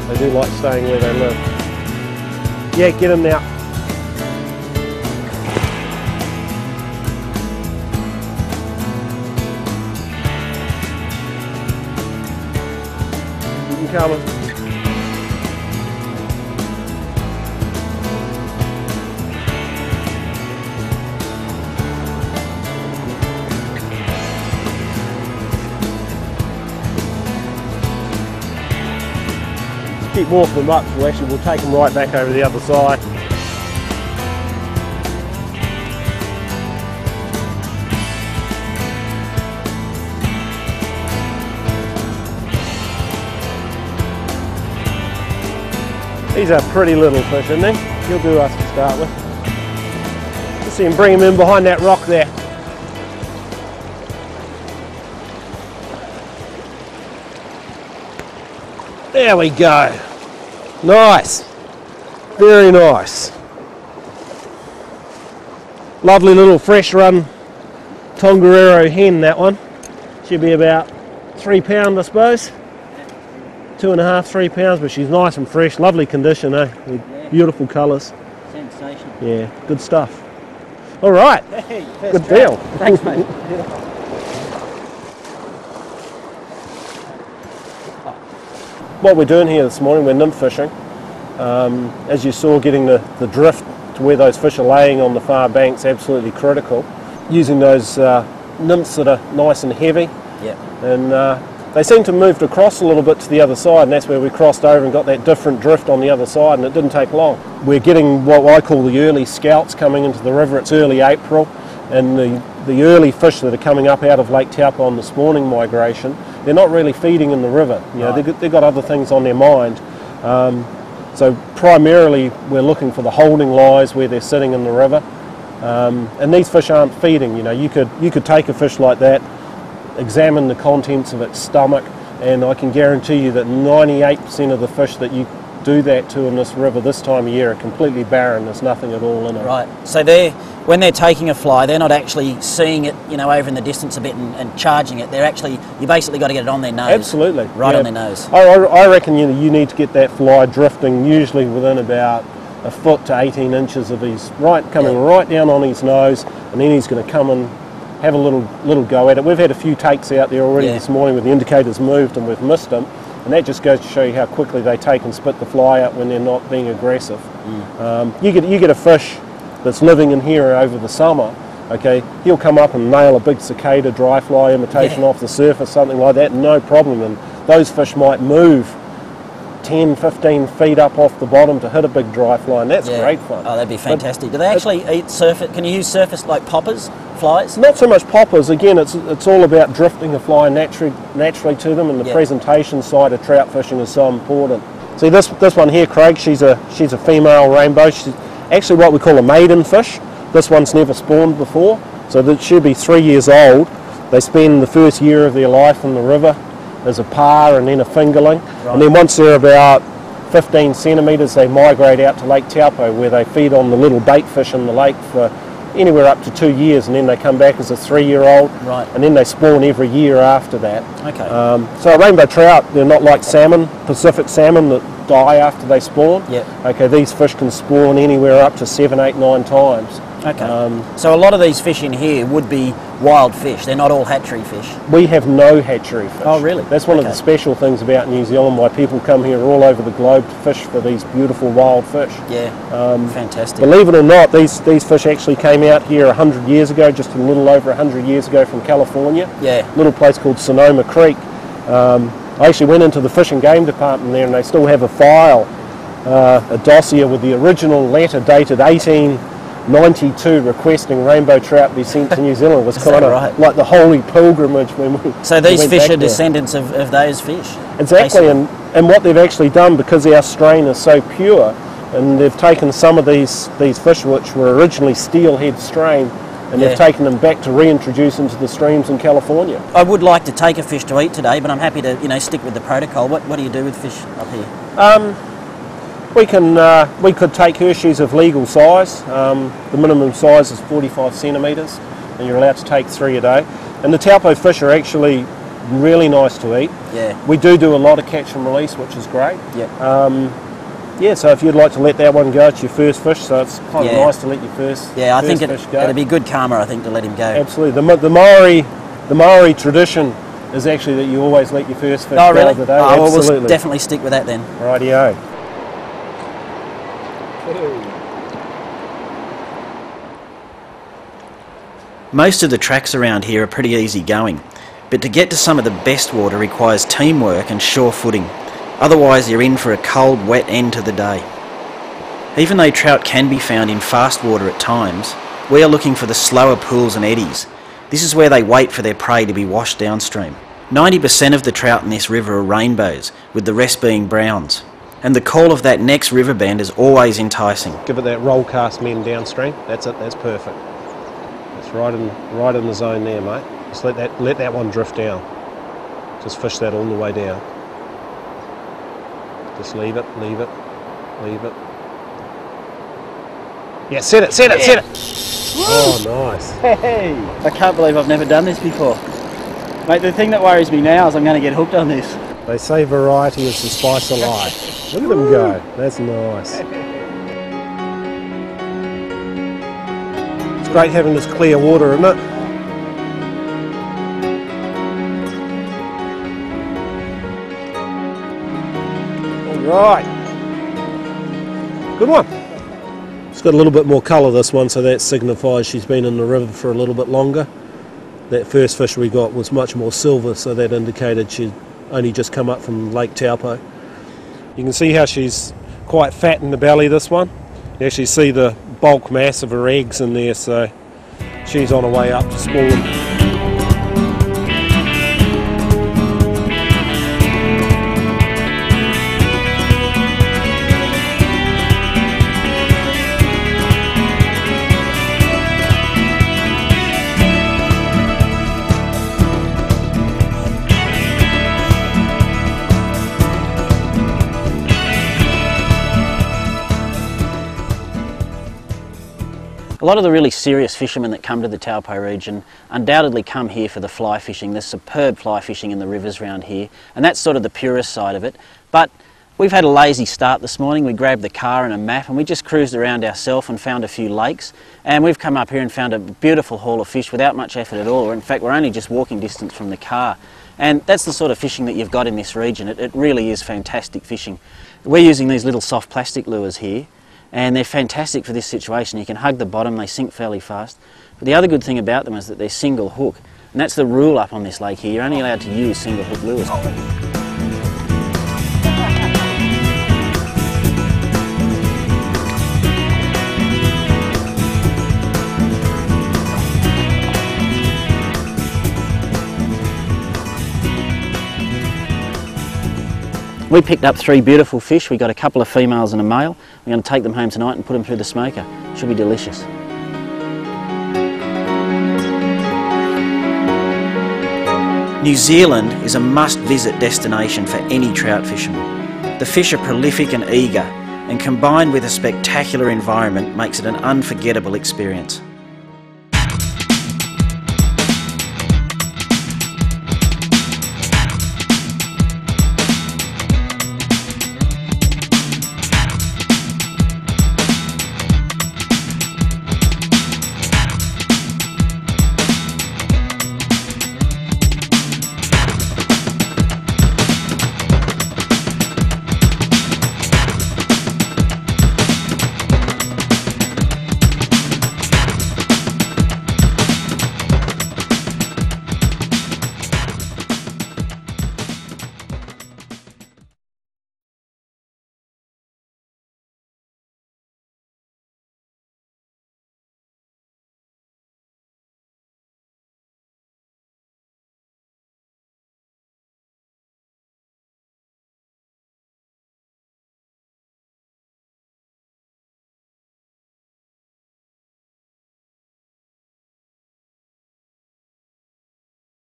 They do like staying where they live. Yeah, get in now. You can come in. Keep walking them up, so actually we'll take them right back over the other side. These are pretty little fish, isn't they? He'll do us to start with. Let's see him bring him in behind that rock there. There we go. Nice. Very nice. Lovely little fresh run Tongariro hen, that one. Should be about £3, I suppose. 2.5, 3 pounds, but she's nice and fresh. Lovely condition, eh? With beautiful colours. Sensational. Yeah, good stuff. All right. Hey, good deal. Thanks, mate. What we're doing here this morning, we're nymph fishing. As you saw, getting the drift to where those fish are laying on the far banks, absolutely critical. Using those nymphs that are nice and heavy. Yep. And they seem to have moved across a little bit to the other side, and that's where we crossed over and got that different drift on the other side, and it didn't take long. We're getting what I call the early scouts coming into the river. It's early April, and the early fish that are coming up out of Lake Taupo on the spawning migration, they're not really feeding in the river. You know, they've got other things on their mind. So primarily we're looking for the holding lies where they're sitting in the river, and these fish aren't feeding. You know, you could take a fish like that, examine the contents of its stomach, and I can guarantee you that 98% of the fish that you do that to in this river this time of year are completely barren. There's nothing at all in it. Right. So when they're taking a fly, they're not actually seeing it, you know, over in the distance a bit and charging it. They're actually, you basically got to get it on their nose. Absolutely. Right, yeah. On their nose. I reckon you need to get that fly drifting usually within about a foot to 18 inches of his coming right down on his nose, and then he's going to come and have a little go at it. We've had a few takes out there already this morning where the indicators moved and we've missed them, and that just goes to show you how quickly they take and spit the fly out when they're not being aggressive. You get a fish that's living in here over the summer, okay, he'll come up and nail a big cicada dry fly imitation off the surface, something like that, no problem, and those fish might move 10, 15 feet up off the bottom to hit a big dry fly, and that's great fun. Oh, that'd be fantastic. Do they actually eat surface? Can you use surface like poppers, flies? Not so much poppers. Again, it's all about drifting a fly naturally to them, and the presentation side of trout fishing is so important. See this one here, Craig, she's a female rainbow. She's actually what we call a maiden fish. This one's never spawned before, so that she'll be 3 years old. They spend the first year of their life in the river as a par and then a fingerling, and then once they're about 15 centimetres they migrate out to Lake Taupo, where they feed on the little bait fish in the lake for anywhere up to 2 years, and then they come back as a 3-year-old, and then they spawn every year after that. Okay. So rainbow trout, they're not like salmon, Pacific salmon, that die after they spawn. Okay, these fish can spawn anywhere up to 7, 8, 9 times. Okay. So a lot of these fish in here would be wild fish. They're not all hatchery fish. We have no hatchery fish. Oh, really? That's one of the special things about New Zealand, why people come here all over the globe to fish for these beautiful wild fish. Yeah, fantastic. Believe it or not, these fish actually came out here 100 years ago, just a little over 100 years ago from California. Yeah. A little place called Sonoma Creek. I actually went into the fish and game department there, and they still have a file, a dossier with the original letter dated 1892 requesting rainbow trout be sent to New Zealand. It was kind of like the holy pilgrimage when we So these fish are descendants of those fish? Exactly, and what they've actually done, because our strain is so pure, and they've taken some of these fish which were originally steelhead strain, and they've taken them back to reintroduce into the streams in California. I would like to take a fish to eat today, but I'm happy to stick with the protocol. What do you do with fish up here? We could take Hershey's of legal size. The minimum size is 45 centimetres, and you're allowed to take 3 a day. And the Taupo fish are actually really nice to eat. Yeah. We do a lot of catch and release, which is great. Yep. Yeah, so if you'd like to let that one go, it's your first fish, so it's kind of nice to let your first I think fish go. it'd be good karma, I think, to let him go. Absolutely. The Maori tradition is actually that you always let your first fish go really? of the day. Oh, Absolutely. well, we'll definitely stick with that then. Rightio. Most of the tracks around here are pretty easy going, but to get to some of the best water requires teamwork and sure footing. Otherwise you're in for a cold, wet end to the day. Even though trout can be found in fast water at times, we are looking for the slower pools and eddies. This is where they wait for their prey to be washed downstream. 90% of the trout in this river are rainbows, with the rest being browns. And the call of that next river bend is always enticing. Give it that roll cast men downstream. That's it, that's perfect. It's right in the zone there, mate. Just let that one drift down. Just fish that all the way down. Just leave it. Yeah, set it. Oh, nice. Hey! I can't believe I've never done this before. Mate, the thing that worries me now is I'm going to get hooked on this. They say variety is the spice of life. Look at them go. That's nice. It's great having this clear water, isn't it? Right, good one. It's got a little bit more colour, this one, so that signifies she's been in the river for a little bit longer. That first fish we got was much more silver, so that indicated she'd only just come up from Lake Taupo. You can see how she's quite fat in the belly, this one. You actually see the bulk mass of her eggs in there, so she's on her way up to spawn. A lot of the really serious fishermen that come to the Taupo region undoubtedly come here for the fly fishing. There's superb fly fishing in the rivers around here, and that's sort of the purest side of it. But we've had a lazy start this morning. We grabbed the car and a map and we just cruised around ourselves and found a few lakes, and we've come up here and found a beautiful haul of fish without much effort at all. In fact, we're only just walking distance from the car, and that's the sort of fishing that you've got in this region. It really is fantastic fishing. We're using these little soft plastic lures here, and they're fantastic for this situation. You can hug the bottom, they sink fairly fast. But the other good thing about them is that they're single hook, and that's the rule up on this lake here. You're only allowed to use single hook lures. We picked up 3 beautiful fish. We got a couple of females and a male. We're going to take them home tonight and put them through the smoker. Should be delicious. New Zealand is a must-visit destination for any trout fisherman. The fish are prolific and eager, and combined with a spectacular environment makes it an unforgettable experience.